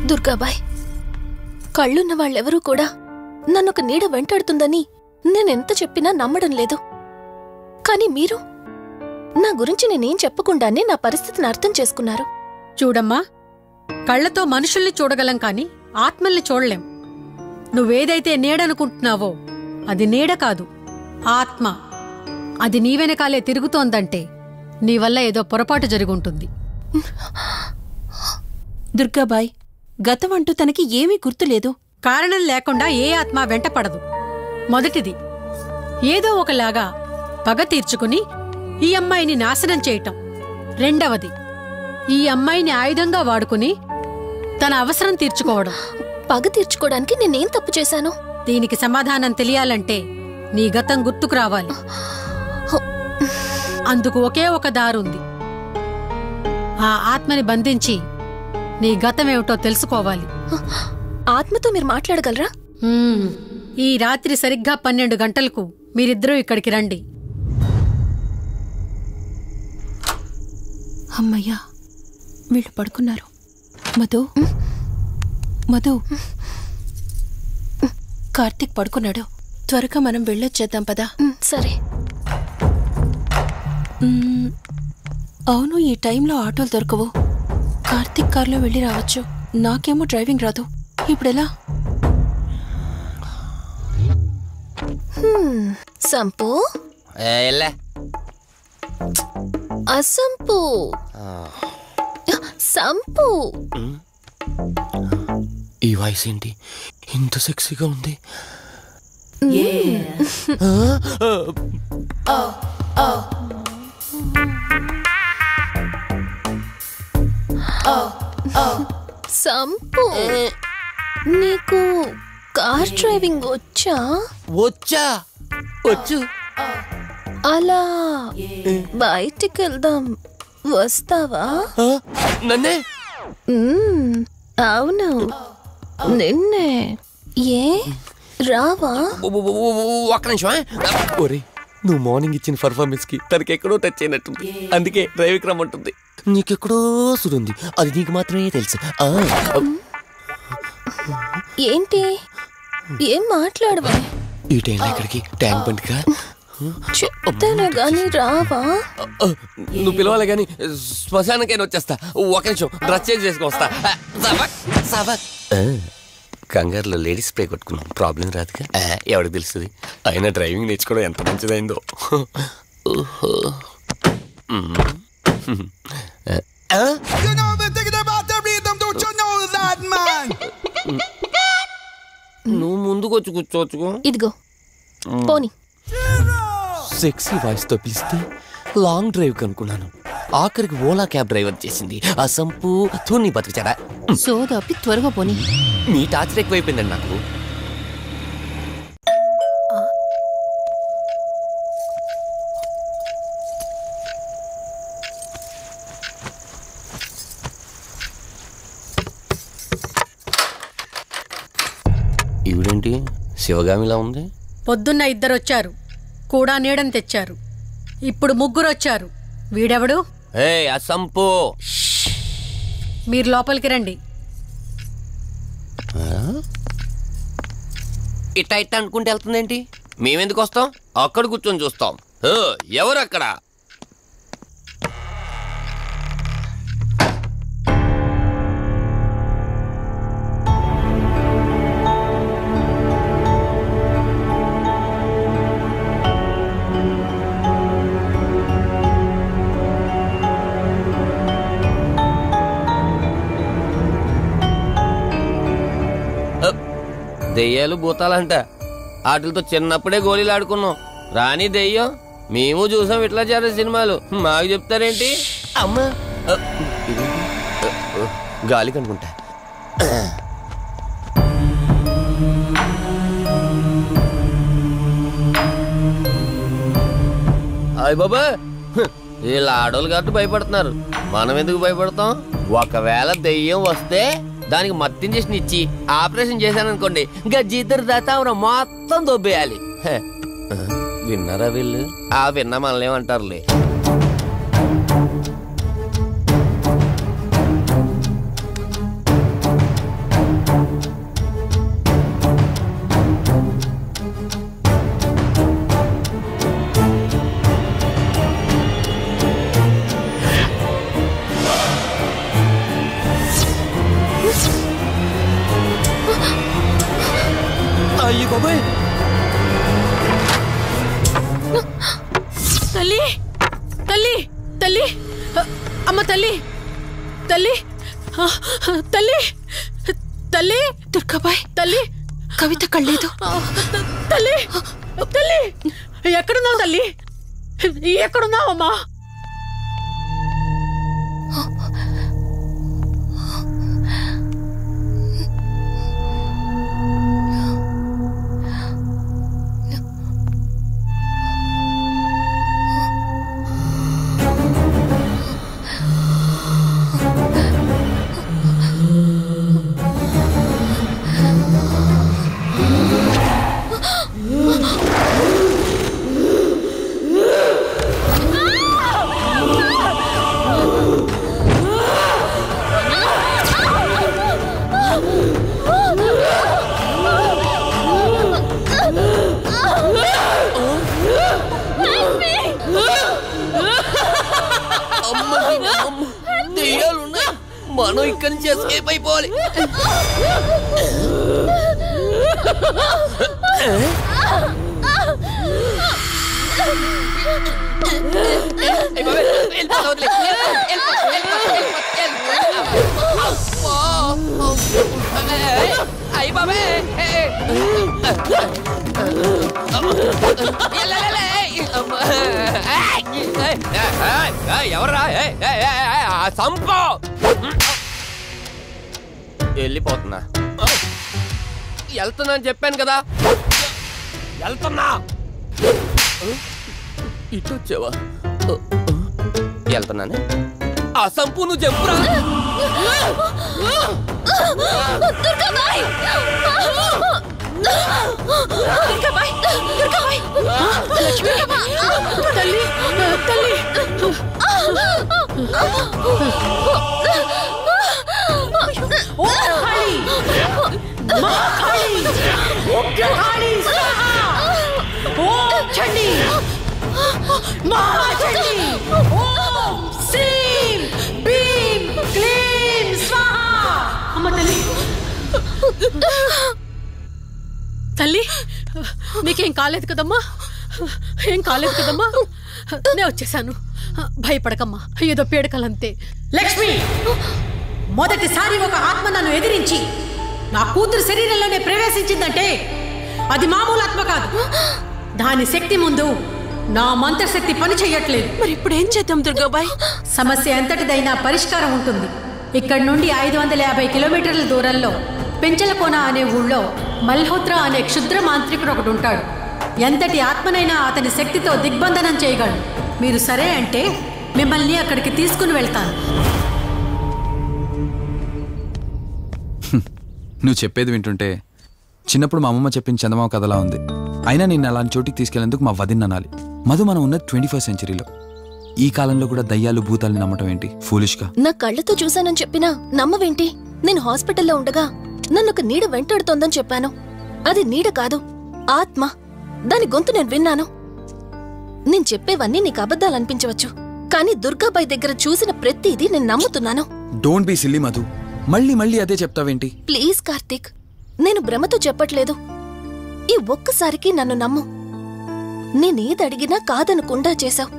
దుర్గాబాయ్, కళ్ళున్న వాళ్ళెవరూ కూడా నన్నొక నీడ వెంటాడుతుందని నేనెంత చెప్పినా నమ్మడం లేదు. కాని మీరు నా గురించి నేనేం చెప్పకుండానే నా పరిస్థితిని అర్థం చేసుకున్నారు. చూడమ్మా, కళ్లతో మనుషుల్ని చూడగలం కాని ఆత్మల్ని చూడలేం. నువ్వేదైతే నీడనుకుంటున్నావో అది నీడ కాదు, ఆత్మ. అది నీ వెనకాలే తిరుగుతోందంటే నీ వల్ల ఏదో పొరపాటు జరుగుంటుంది. దుర్గాబాయ్, గతమంటూ తనకి ఏమీ గుర్తులేదు. కారణం లేకుండా ఏ ఆత్మ వెంటపడదు. మొదటిది, ఏదో ఒకలాగా పగ తీర్చుకుని ఈ అమ్మాయిని నాశనం చేయటం. రెండవది, ఈ అమ్మాయిని ఆయుధంగా వాడుకుని తన అవసరం తీర్చుకోవడం. పగ తీర్చుకోవడానికి నేనేం తప్పు చేశాను? దీనికి సమాధానం తెలియాలంటే నీ గతం గుర్తుకు రావాలి. అందుకు ఒకే ఒక దారుంది. ఆ ఆత్మని బంధించి నీ గతమేమిటో తెలుసుకోవాలి. ఆత్మతో మీరు మాట్లాడగలరా? ఈ రాత్రి సరిగ్గా 12 గంటలకు మీరిద్దరూ ఇక్కడికి రండి. అమ్మయ్యా, వీళ్ళు పడుకున్నారు. మధు, మధు, కార్తీక్ పడుకున్నాడు. త్వరగా మనం వెళ్ళొచ్చేద్దాం పదా. సరే. అవును, ఈ టైంలో ఆటోలు దొరకవు. కార్తీక్ కార్లో వెళ్ళి రావచ్చు. నాకేమో డ్రైవింగ్ రాదు. ఇప్పుడెలా? సంపు, అసంపు, సంపు. ఈ వాయిస్ ఏంటి ఇంత సెక్సీగా ఉంది? సంపు, నీకు కార్ డ్రైవింగ్ వచ్చా? వచ్చు. అలా బయటికి వెళ్దాం, వస్తావా? నన్నే? అవును, నిన్నే. ఏ రావా? ఒక్క నిమిషం. ఒరే, నువ్వు మార్నింగ్ ఇచ్చిన పర్ఫార్మెన్స్ కి తనకి ఎక్కడో టచ్ అయినట్టుంది. అందుకే డ్రైవింగ్ రమ్మంటుంది. నీకెక్కడో సురుంది, అది నీకు మాత్రమే తెలుసు. ఏంటి? ఏం మాట్లాడవా? ఈ టైంలో ఎక్కడికి? ట్యాంక్ బండ్కా? చెప్తానే గాని రావా? నువ్వు పిలవాలి గాని శ్మశానకైనా వచ్చేస్తా. ఒక నిమిషం డ్రెస్ చేంజ్ చేసుకుని వస్తా. కంగారులో లేడీస్ స్ప్రే కొట్టుకున్నాం, ప్రాబ్లం రాదుగా. ఎవరికి తెలుస్తుంది? అయినా డ్రైవింగ్ నేర్చుకోవడం ఎంత మంచిదైందో. నువ్వు ముందుకు వచ్చి కూర్చోవచ్చుకో. ఇదిగో పోనీ. సెక్సీ వాయిస్ తో పిలిస్తే లాంగ్ డ్రైవ్ కనుకున్నాను. ఆఖరికి ఓలా క్యాబ్ డ్రైవర్ చేసింది ఆ సంపు. తూని బతికిచాడా? సోదాపి త్వరగా పోనీ. మీ టార్చర్ ఎక్కువైపోయిందండి నాకు. ఈవిడేంటి శివగామిలా ఉంది? పొద్దున్న 2 వచ్చారు, కూడా నీడని తెచ్చారు. ఇప్పుడు 3 వచ్చారు. వీడెవడు? అసంపు. మీరు లోపలికి రండి. ఇట్ట ఇట్ట అనుకుంటే వెళ్తుందేంటి? మేమెందుకు వస్తాం? అక్కడ కూర్చొని చూస్తాం. ఎవరు అక్కడ? దెయ్యాలు భూతాలంట. వాటితో చిన్నప్పుడే గోళీలు ఆడుకున్నాం. రాని దెయ్యం మేము చూసాం ఇట్లా చేరే సినిమాలు. మాకు చెప్తారేంటి? అమ్మా, గాలి కనుకుంటా. అయ్య బాబా, వీళ్ళ ఆడోళ్ళు కాబట్టి భయపడుతున్నారు. మనం ఎందుకు భయపడతాం? ఒకవేళ దెయ్యం వస్తే దానికి మత్తు ఇంజెక్షన్ ఇచ్చి ఆపరేషన్ చేశాననుకోండి, గజ్జిద్దరు దాతావరం మొత్తం దొబ్బేయాలి. విన్నారా వీళ్ళు? విన్నా మనల్ని ఏమంటారులే. అయ్యి బాబాయ్ తల్లి తల్లి తల్లి అమ్మ తల్లి తల్లి తల్లి తల్లి దుర్గాబాయ్ తల్లి కవిత కళ్ళేదు. తల్లి తల్లి ఎక్కడున్నావు తల్లి? ఎక్కడున్నావమ్మా? దెయ్యాలున్నాయి, మనం ఇక్కడి నుంచి ఎస్కేప్ అయిపోవాలి. అయ్యి బాబే ఎవర్రా సంపో వెళ్ళిపోతున్నా. వెళ్తున్నా అని చెప్పాను కదా, వెళ్తున్నా. ఇటు వచ్చావా? వెళ్తున్నాను. ఆ సంపు నువ్వు చెప్పురా. తల్లి తల్లి తల్లి నీకేం కాలేదు కదమ్మా? ఏం కాలేదు కదమ్మా? నేను వచ్చేసాను, భయపడకమ్మా. ఏదో పీడకలంతే. లక్ష్మి, మొదటిసారి ఒక ఆత్మ నన్ను ఎదిరించి నా కూతురు శరీరంలోనే ప్రవేశించిందంటే అది మామూలు ఆత్మ కాదు. దాని శక్తి ముందు నా మంత్రశక్తి పని చెయ్యట్లేదు. మరి ఇప్పుడు ఏం చేద్దాం దుర్గాబాయ్? సమస్య ఎంతటిదైనా పరిష్కారం ఉంటుంది. ఇక్కడి నుండి 550 కిలోమీటర్ల దూరంలో పెంచలకోన అనే ఊళ్ళో మల్హోత్రా అనే క్షుద్ర మాంత్రికుడు ఒకడు ఉంటాడు. ఎంతటి ఆత్మనైనా అతని శక్తితో దిగ్బంధనం చేయగలడు. మీరు సరే అంటే మిమ్మల్ని అక్కడికి తీసుకుని వెళ్తాను. నువ్వు చెప్పేది వింటుంటే చిన్నప్పుడు మా అమ్మమ్మ చెప్పిన చందమామ కథలా ఉంది. అయినా నిన్ను అలాంటి చోటికి తీసుకెళ్లేందుకు మా వదిన అనాలి. మధు, మనం ఉన్నది 21st సెంచరీలో. ఈ కాలంలో కూడా దయ్యాలు భూతాల్ని నమ్మటం ఏంటి? ఫూలిష్గా. నా కళ్ళతో చూశానని చెప్పినా నమ్మవేంటి? నేను హాస్పిటల్లో ఉండగా నన్ను ఒక నీడ వెంటాడుతోందని చెప్పాను. అది నీడ కాదు, ఆత్మ. దాని గొంతు నేను విన్నాను. నేను చెప్పేవన్నీ నీకు అబద్ధాలనిపించవచ్చు, కానీ దుర్గాబాయ్ దగ్గర చూసిన ప్రతిదీ నేను నమ్ముతున్నాను. డోంట్ బీ సిల్లీ మధు, మళ్ళీ మళ్ళీ అదే చెప్తావేంటి? ప్లీజ్ కార్తీక్, నేను భ్రమతో చెప్పట్లేదు. ఈ ఒక్కసారికి నన్ను నమ్ము. నేనేదడిగినా కాదనకుండా చేశావు.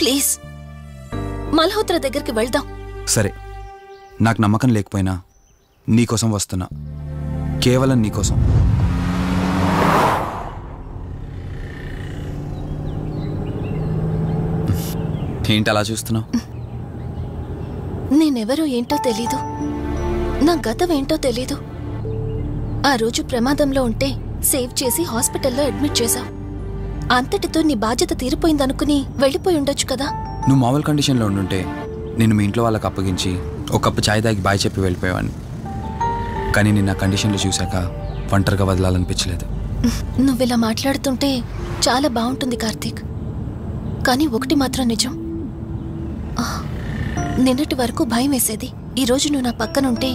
ప్లీజ్ మల్హోత్రా దగ్గరికి వెళ్దాం. సరే, నాకు నమ్మకం లేకపోయినా నీకోసం వస్తున్నా, కేవలం నీకోసం. ఏంటి అలా చూస్తున్నావు? నేనెవరో ఏంటో తెలీదు, నా గతం ఏంటో తెలీదు. ఆ రోజు ప్రమాదంలో ఉంటే సేవ్ చేసి హాస్పిటల్లో అడ్మిట్ చేశావు. అంతటితో నీ బాధ్యత తీరిపోయిందనుకుని వెళ్ళిపోయి ఉండొచ్చు కదా. నువ్వు మామూలు కండిషన్లో ఉండుంటే నేను మీ ఇంట్లో వాళ్ళకి అప్పగించి ఒక కప్పు ఛాయ్ తాగి బాయ్ చెప్పి వెళ్ళిపోయేవాడిని. కానీ నేను నా కండిషన్లో చూశాక ఒంటరిగా వదలాలనిపించలేదు. నువ్విలా మాట్లాడుతుంటే చాలా బాగుంటుంది కార్తీక్, కానీ ఒకటి మాత్రం నిజం. నిన్నటి వరకు భయం వేసేది. ఈరోజు నువ్వు నా పక్కనుంటే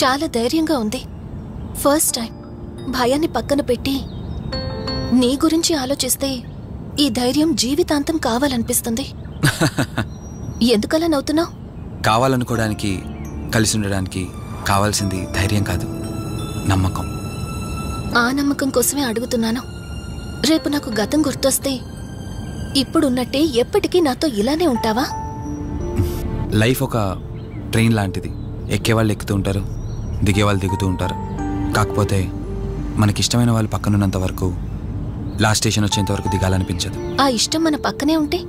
చాలా ధైర్యంగా ఉంది. ఫస్ట్ టైం భయాన్ని పక్కన పెట్టి నీ గురించి ఆలోచిస్తే ఈ ధైర్యం జీవితాంతం కావాలనిపిస్తుంది. ఎందుకలా నవ్వుతున్నావు? కావాలనుకోవడానికి, కలిసి ఉండడానికి కావాల్సింది ధైర్యం కాదు, నమ్మకం. ఆ నమ్మకం కోసమే అడుగుతున్నాను. రేపు నాకు గతం గుర్తొస్తే ఇప్పుడున్నట్టే ఎప్పటికీ నాతో ఇలానే ఉంటావా? లైఫ్ ఒక ట్రైన్ లాంటిది. ఎక్కేవాళ్ళు ఎక్కుతూ ఉంటారు, దిగేవాళ్ళు దిగుతూ ఉంటారు. కాకపోతే మనకిష్టమైన వాళ్ళు పక్కనున్నంత వరకు లాస్ట్ స్టేషన్ వచ్చేంత వరకు దిగాలనిపించదు. ఆ ఇష్టం మన పక్కనే ఉంటే?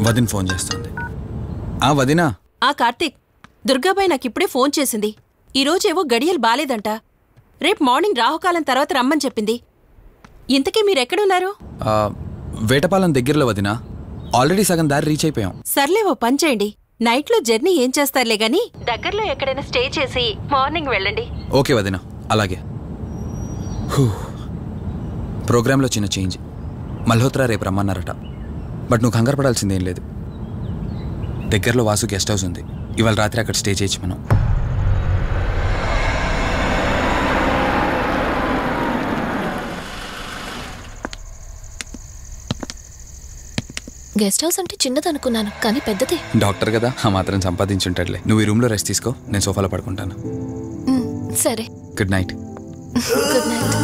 వదిన ఫోన్ చేస్తుంది. వదినా. కార్తీక్, దుర్గాబాయ్ నాకిప్పుడే ఫోన్ చేసింది. ఈరోజేవో గడియలు బాలేదంట. రేపు మార్నింగ్ రాహుకాలం తర్వాత రమ్మని చెప్పింది. ఇంతకీ మీరెక్కడున్నారు? వేటపాలెం దగ్గరలో వదినా. ఆల్రెడీ సగం దారి రీచ్ అయిపోయాం. సర్లే, ఓ పని చేయండి. నైట్లో జర్నీ ఏం చేస్తారులే గాని దగ్గరలో ఎక్కడైనా స్టే చేసి మార్నింగ్ వెళ్ళండి. ఓకే వదినా, అలాగే. ప్రోగ్రాంలో చిన్న చేంజ్. మల్హోత్రా రేపు రమ్మన్నారట. బట్ నువ్వు కంగారు పడాల్సిందేం లేదు. దగ్గరలో వాసు గెస్ట్ హౌస్ ఉంది. ఇవాళ రాత్రి అక్కడ స్టే చేయొచ్చు మనం. గెస్ట్ హౌస్ అంటే చిన్నదనుకున్నాను, కానీ పెద్దదే. డాక్టర్ కదా, ఆ మాత్రం సంపాదించుంటాడులే. నువ్వు ఈ రూమ్లో రెస్ట్ తీసుకో, నేను సోఫాలో పడుకుంటాను. సరే, గుడ్ నైట్. Good night.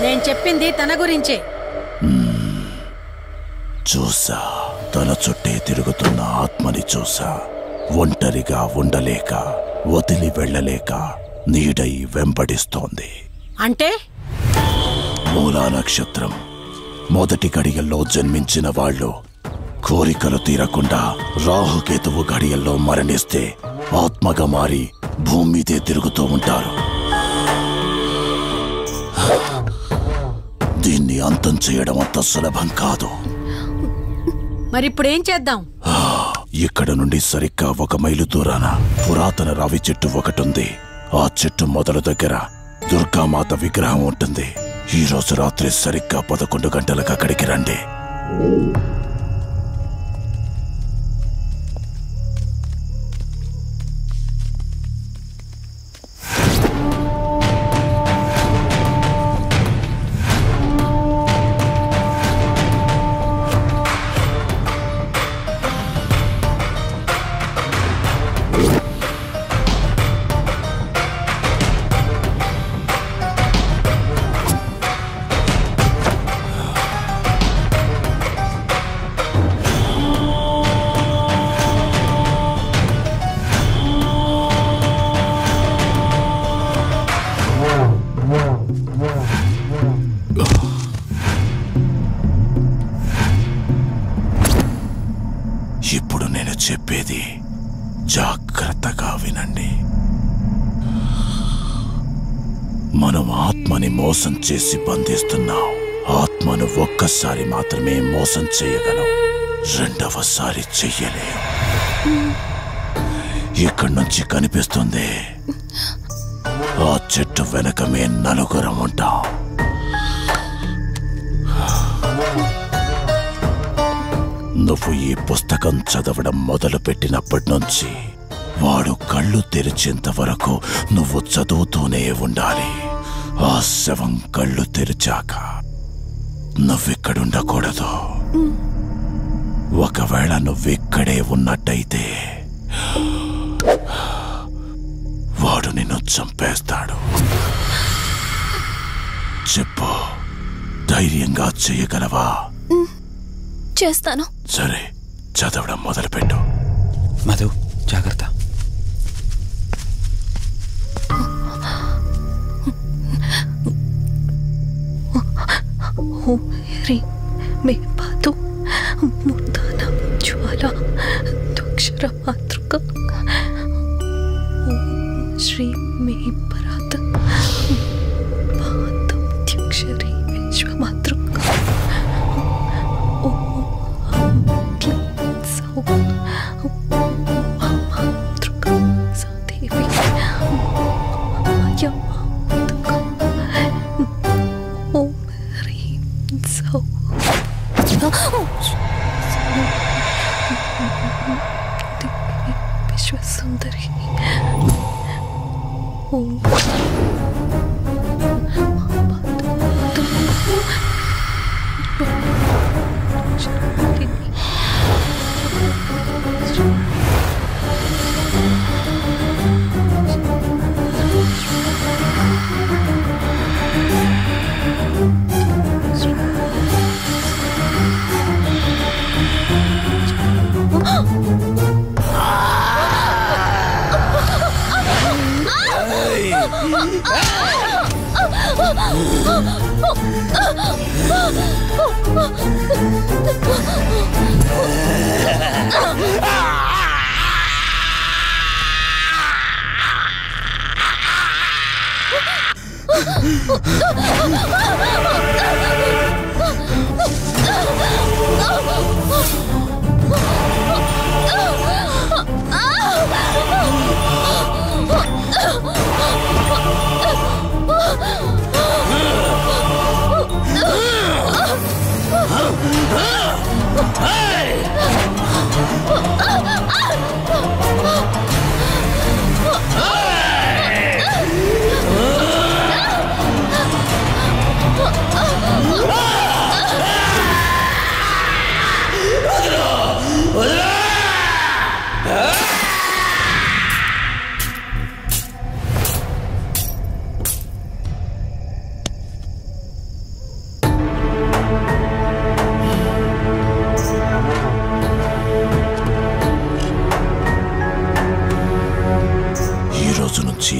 నేను చెప్పింది తన గురించే. చూసా, తన చుట్టే తిరుగుతున్న ఆత్మని చూసా. ఒంటరిగా ఉండలేక, వదిలి వెళ్ళలేక నీడై వెంబడిస్తోంది. అంటే మూలా నక్షత్రం మొదటి గడియల్లో జన్మించిన వాళ్ళు కోరికలు తీరకుండా రాహుకేతువు గడియల్లో మరణిస్తే ఆత్మగా మారి భూమి మీదే తిరుగుతూ ఉంటారు. దీన్ని అంతం చేయడం అంత సులభం కాదు. మరిప్పుడేం చేద్దాం? ఇక్కడ నుండి సరిగ్గా 1 మైలు దూరాన పురాతన రావి చెట్టు ఒకటుంది. ఆ చెట్టు మొదల దగ్గర దుర్గామాత విగ్రహం ఉంటుంది. ఈ రోజు రాత్రి సరిగ్గా 11 గంటలకు అక్కడికి రండి. ఇప్పుడు నేను చెప్పేది జాగ్రత్తగా వినండి. మనం ఆత్మని మోసం చేసి బంధిస్తున్నాం. ఆత్మను ఒక్కసారి మాత్రమే మోసం చేయగలం, రెండవసారి చెయ్యలేం. ఇక్కడి నుంచి కనిపిస్తుంది, ఆ చెట్టు వెనకమే నలుగురం ఉంటాం. నువ్వు ఈ పుస్తకం చదవడం మొదలుపెట్టినప్పటి నుంచి వాడు కళ్ళు తెరిచేంత వరకు నువ్వు చదువుతూనే ఉండాలి. ఆ శవం కళ్ళు తెరిచాక నువ్విక్కడుండకూడదు. ఒకవేళ నువ్విక్కడే ఉన్నట్టయితే వాడు నిన్ను చంపేస్తాడు. చెప్పు, ధైర్యంగా చేయగలవా? చేస్తాను. సరే, చదవడం మొదలుపెట్టు. మధు, జాగ్రత్త. మే పాదు ముద్దాన జ్వాల దుక్షర మాతృక శ్రీ మే పరాత్ పాదక్షరి విశ్వమాతృక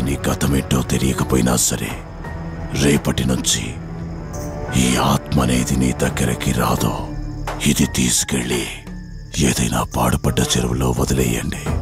నీ గతమేంటో తెలియకపోయినా సరే, రేపటి నుంచి ఈ ఆత్మ అనేది నీ దగ్గరికి రాదో ఇది తీసుకెళ్ళి ఏదైనా పాడుపడ్డ చెరువులో వదిలేయండి.